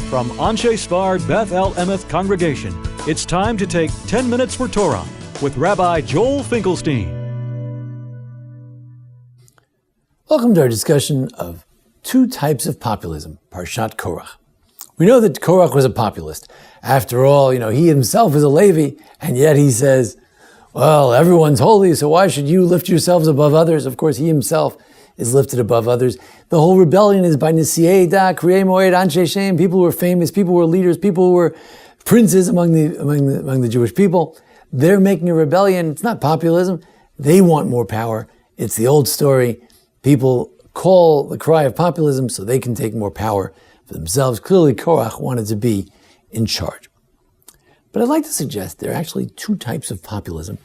From Anshe Sfard Beth El Emeth Congregation, it's time to take 10 Minutes for Torah with Rabbi Joel Finkelstein. Welcome to our discussion of two types of populism, Parshat Korach. We know that Korach was a populist. After all, he himself is a Levi, and yet he says, well, everyone's holy, so why should you lift yourselves above others? Of course, he himself is lifted above others. The whole rebellion is by Nisiei Da, Kriyei Moed, Anshe Shem, people who were famous, people who were leaders, people who were princes among the Jewish people. They're making a rebellion. It's not populism. They want more power. It's the old story. People call the cry of populism so they can take more power for themselves. Clearly, Korach wanted to be in charge. But I'd like to suggest there are actually two types of populism,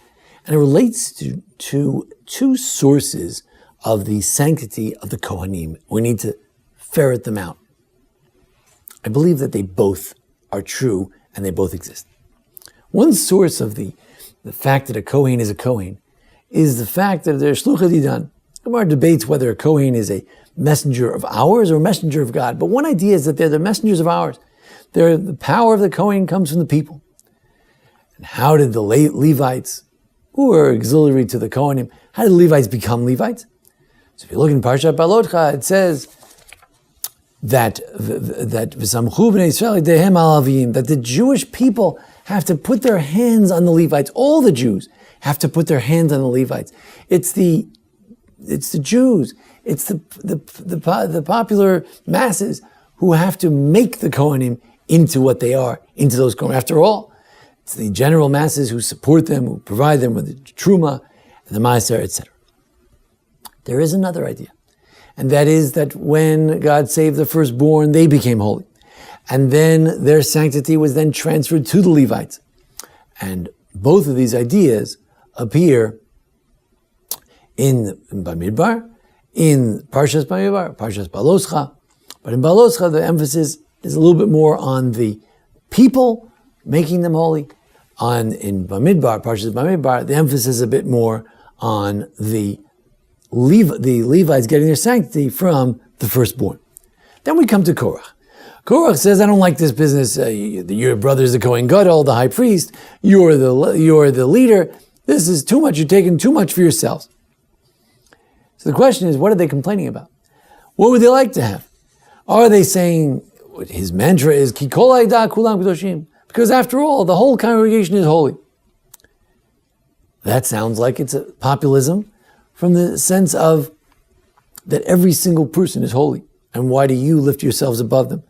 and it relates to two sources of the sanctity of the Kohanim. We need to ferret them out. I believe that they both are true and they both exist. One source of the fact that a Kohen is a Kohen is the fact that they're Shluchei Didan. Gemara debates whether a Kohen is a messenger of ours or a messenger of God. But one idea is that they're the messengers of ours. The power of the Kohen comes from the people. And how did the Levites, who are auxiliary to the Kohanim, how did the Levites become Levites? So if you look in Parshat Balotcha, it says that V'samchu b'nei Yisrael dehem al avim, that the Jewish people have to put their hands on the Levites. All the Jews have to put their hands on the Levites. It's the Jews. It's the popular masses who have to make the Kohanim into what they are, into those Kohanim. After all, it's the general masses who support them, who provide them with the Truma and the Maaser, etc. There is another idea, and that is that when God saved the firstborn, they became holy. And then their sanctity was then transferred to the Levites. And both of these ideas appear in Bamidbar, in Parshas Bamidbar, Parshas Baloscha. But in Baloscha, the emphasis is a little bit more on the people making them holy. In Bamidbar, Parshas Bamidbar, the emphasis is a bit more on the Levites getting their sanctity from the firstborn. Then we come to Korach. Korach says, I don't like this business. Your brother's the Kohen Gadol, the high priest. You're the leader. This is too much. You're taking too much for yourselves. So the question is, what are they complaining about? What would they like to have? Are they saying, his mantra is, Ki kol ha'edah kulam kedoshim? Because after all, the whole congregation is holy. That sounds like it's a populism from the sense of that every single person is holy. And why do you lift yourselves above them?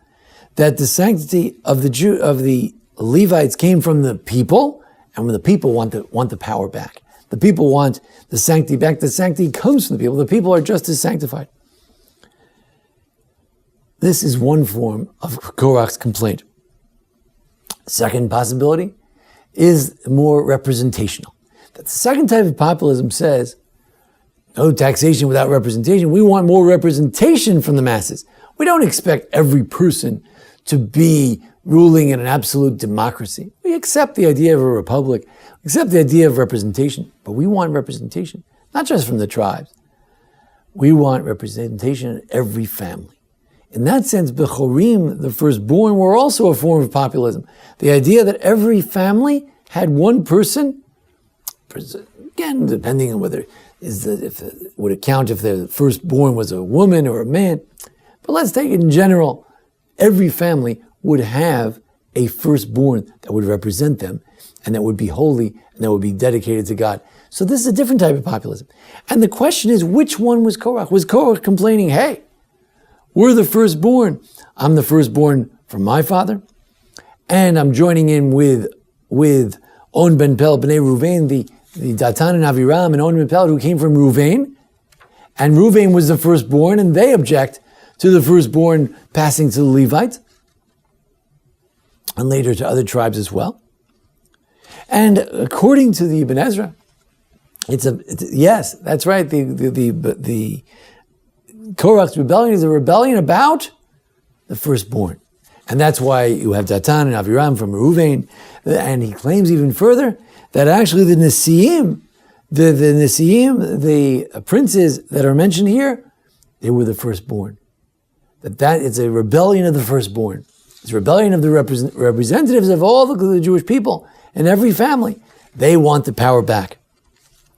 That the sanctity of the Levites came from the people, and when the people want the power back. The people want the sanctity back. The sanctity comes from the people. The people are just as sanctified. This is one form of Korach's complaint. Second possibility is more representational. That the second type of populism says, no taxation without representation. We want more representation from the masses. We don't expect every person to be ruling in an absolute democracy. We accept the idea of a republic, accept the idea of representation, but we want representation, not just from the tribes. We want representation in every family. In that sense, Bechorim, the firstborn, were also a form of populism. The idea that every family had one person, again, depending on whether would it count if the firstborn was a woman or a man? But let's take it in general. Every family would have a firstborn that would represent them and that would be holy and that would be dedicated to God. So this is a different type of populism. And the question is, which one was Korach? Was Korach complaining, hey, we're the firstborn. I'm the firstborn from my father, and I'm joining in with On ben Pel, Bnei Ruvain, the Datan and Aviram and On ben Pel, who came from Ruvain, and Ruvain was the firstborn, and they object to the firstborn passing to the Levites, and later to other tribes as well. And according to the Ibn Ezra, yes, that's right. The Korach's rebellion is a rebellion about the firstborn. And that's why you have Datan and Aviram from Reuven. And he claims even further that actually the Nesiim, the princes that are mentioned here, they were the firstborn. That is a rebellion of the firstborn. It's a rebellion of the representatives of all the Jewish people and every family. They want the power back.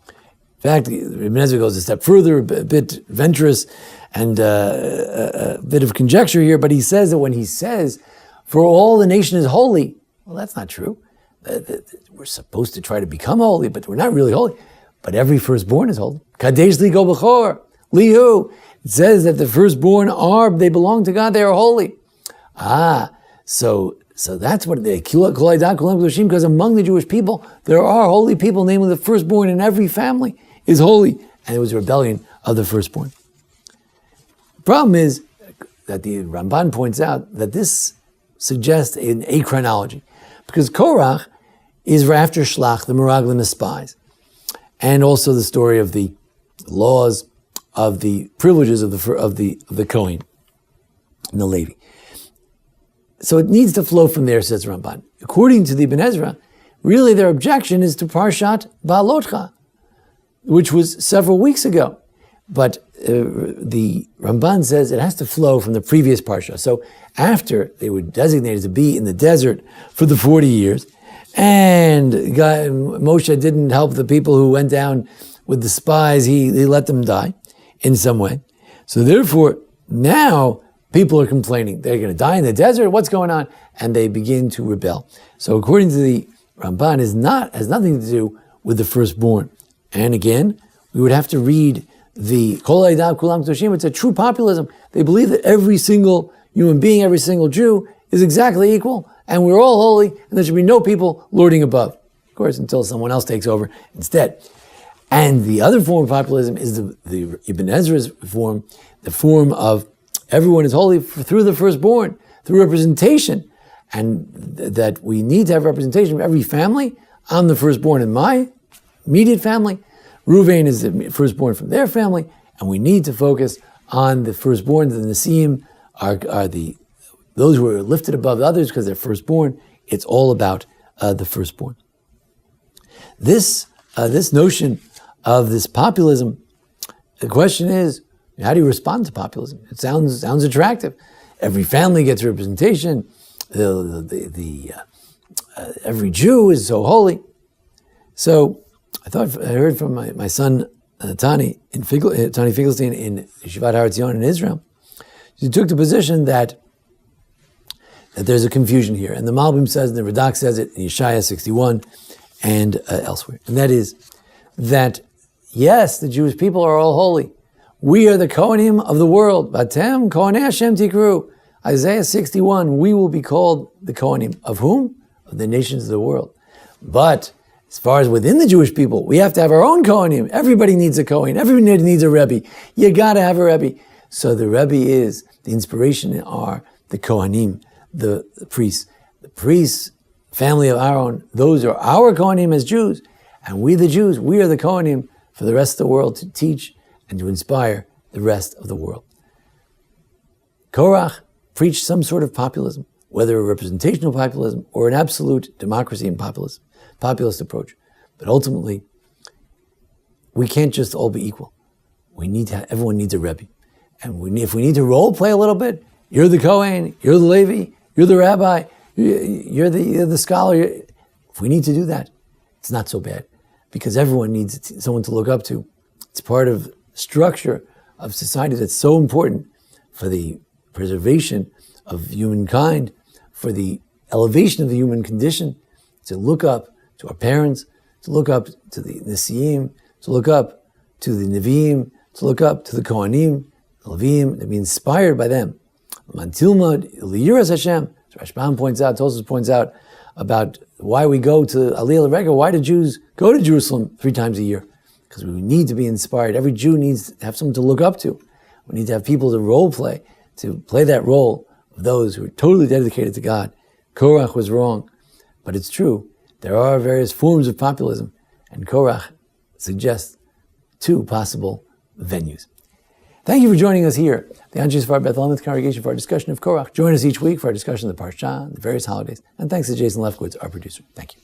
In fact, Ibn Ezra goes a step further, a bit venturous, and a bit of conjecture here, but he says that when he says, for all the nation is holy, well, that's not true. We're supposed to try to become holy, but we're not really holy. But every firstborn is holy. Kadesh li go b'chor, lihu. It says that the firstborn they belong to God, they are holy. So that's what they because among the Jewish people, there are holy people, namely the firstborn in every family is holy. And it was a rebellion of the firstborn. The problem is that the Ramban points out that this suggests an achronology, because Korach is after Shlach, the Meraglim, the spies, and also the story of the laws of the privileges of the Kohen and the Levi. So it needs to flow from there, says Ramban. According to the Ibn Ezra, really their objection is to Parshat Ba'alotcha, which was several weeks ago. But the Ramban says it has to flow from the previous Parsha. So after they were designated to be in the desert for the 40 years, and Moshe didn't help the people who went down with the spies, he let them die in some way. So therefore, now people are complaining. They're going to die in the desert? What's going on? And they begin to rebel. So according to the Ramban, has nothing to do with the firstborn. And again, we would have to read the Kol Ha'edah Kulam Kedoshim. It's a true populism. They believe that every single human being, every single Jew is exactly equal, and we're all holy, and there should be no people lording above. Of course, until someone else takes over instead. And the other form of populism is the Ibn Ezra's form, the form of everyone is holy through the firstborn, through representation, and that we need to have representation of every family. I'm the firstborn in my immediate family. Reuven is the firstborn from their family, and we need to focus on the firstborn. The Nesiim are those who are lifted above others because they're firstborn. It's all about the firstborn. This notion of this populism, the question is, how do you respond to populism? It sounds attractive. Every family gets representation. Every Jew is so holy. So I heard from my son Tani Finkelstein in Yeshivat Har Etzion in Israel. He took the position that there's a confusion here, and the Malbim says, and the Radak says it in Yeshaya 61 and elsewhere, and that is that yes, the Jewish people are all holy. We are the Kohanim of the world. Vatem Kohanei Hashem Tikru. Isaiah 61. We will be called the Kohanim of whom? Of the nations of the world. But as far as within the Jewish people, we have to have our own Kohanim. Everybody needs a Kohen. Everybody needs a Rebbe. You got to have a Rebbe. So the Rebbe is, the inspiration are the Kohanim, the priests. The priests, family of Aaron, those are our Kohanim as Jews. And we the Jews, we are the Kohanim for the rest of the world to teach and to inspire the rest of the world. Korach preached some sort of populism, whether a representational populism or an absolute democracy and populist approach. But ultimately, we can't just all be equal. Everyone needs a Rebbe. And if we need to role play a little bit, you're the Kohen, you're the Levi, you're the Rabbi, you're the scholar. If we need to do that, it's not so bad, because everyone needs someone to look up to. It's part of structure of society that's so important for the preservation of humankind, for the elevation of the human condition, to look up to our parents, to look up to the Nesiim, to look up to the Nevi'im, to look up to the Kohanim, the Levim, to be inspired by them. Mantilma, Liyiras Hashem, Rashbam points out, Tosfos points out about why we go to Aliyah L'Rega. Why do Jews go to Jerusalem 3 times a year? Because we need to be inspired. Every Jew needs to have someone to look up to. We need to have people to role play, to play that role of those who are totally dedicated to God. Korach was wrong, but it's true. There are various forms of populism, and Korach suggests 2 possible venues. Thank you for joining us here at the Andrew Sigel Beth El congregation for our discussion of Korach. Join us each week for our discussion of the Parsha, the various holidays, and thanks to Jason Lefkowitz, our producer. Thank you.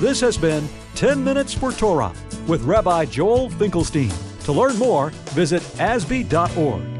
This has been 10 Minutes for Torah with Rabbi Joel Finkelstein. To learn more, visit asb.org.